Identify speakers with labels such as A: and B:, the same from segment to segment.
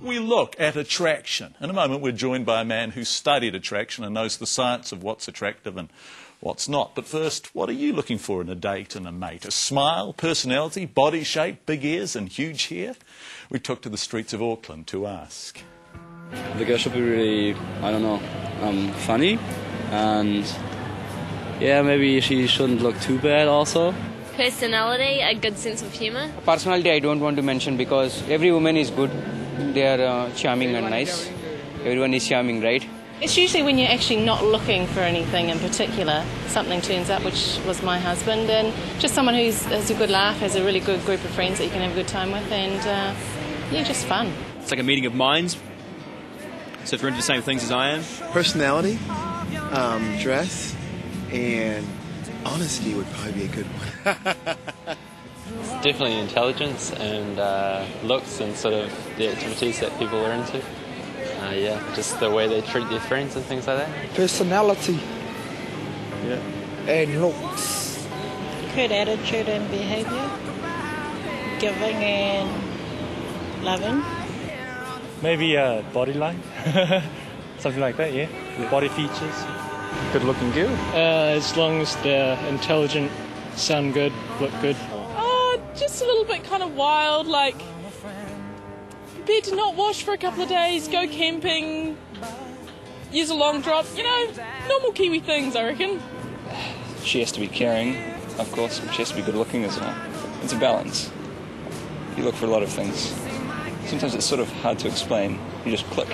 A: we look at attraction. In a moment, we're joined by a man who studied attraction and knows the science of what's attractive and what's not. But first, what are you looking for in a date and a mate? A smile, personality, body shape, big ears and huge hair? We took to the streets of Auckland to ask.
B: The girl should be really, I don't know, funny, and yeah, maybe she shouldn't look too bad also.
C: Personality, a good sense of humour.
D: Personality I don't want to mention because every woman is good. They are charming and nice. Everyone is charming, right?
E: It's usually when you're actually not looking for anything in particular, something turns up, which was my husband, and just someone who has a good laugh, has a really good group of friends that you can have a good time with, and yeah, just fun.
F: It's like a meeting of minds. So if you're into the same things as I am.
G: Personality, dress, and honesty would probably be a good one.
H: Definitely intelligence and looks and sort of the activities that people are into. Yeah, just the way they treat their friends and things like that.
I: Personality.
G: Yeah.
I: And looks.
J: Good attitude and behaviour. Giving and loving.
K: Maybe a body line. Something like that, yeah. Body features.
L: Good looking girl.
M: As long as they're intelligent, sound good, look good.
N: Just a little bit kind of wild, like prepared to not wash for a couple of days, go camping, use a long drop, you know, normal Kiwi things, I reckon.
L: She has to be caring, of course, but she has to be good looking as well. It's a balance. You look for a lot of things. Sometimes it's sort of hard to explain. You just click.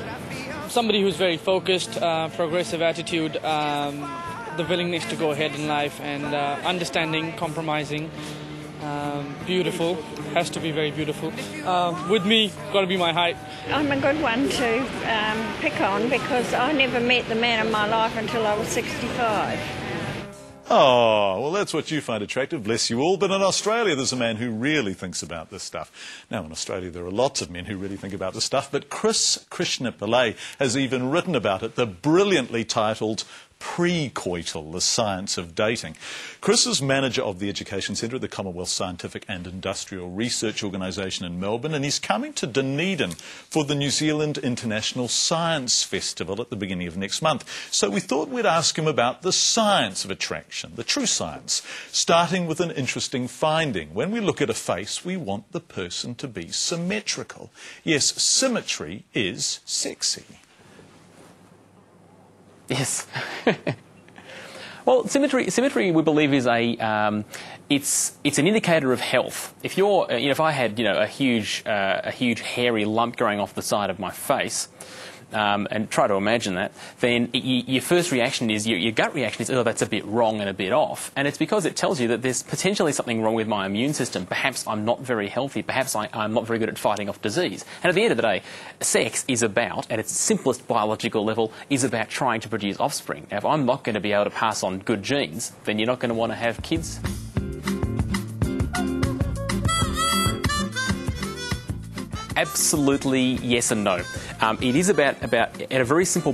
M: Somebody who's very focused, progressive attitude, the willingness to go ahead in life, and understanding, compromising. Beautiful, has to be very beautiful. With me, got to be my height.
J: I'm a good one to pick on because I never met the man of my life until I was 65.
A: Oh, well, that's what you find attractive, bless you all. But in Australia, there's a man who really thinks about this stuff. Now, in Australia, there are lots of men who really think about this stuff, but Chris Krishnapillai has even written about it, the brilliantly titled Pre-Coital, the Science of Dating. Chris is manager of the Education Centre at the Commonwealth Scientific and Industrial Research Organisation in Melbourne, and he's coming to Dunedin for the New Zealand International Science Festival at the beginning of next month. So we thought we'd ask him about the science of attraction, the true science, starting with an interesting finding. When we look at a face, we want the person to be symmetrical. Yes, symmetry is sexy.
O: Yes. Well, symmetry, we believe, is it's an indicator of health. If you're, if I had, a huge hairy lump growing off the side of my face, and try to imagine that, then your first reaction is, your gut reaction is, oh, that's a bit wrong and a bit off. And it's because it tells you that there's potentially something wrong with my immune system. Perhaps I'm not very healthy. Perhaps I'm not very good at fighting off disease. And at the end of the day, sex is about, at its simplest biological level, is about trying to produce offspring. Now, if I'm not going to be able to pass on good genes, then you're not going to want to have kids. Absolutely yes and no. It is about, at a very simple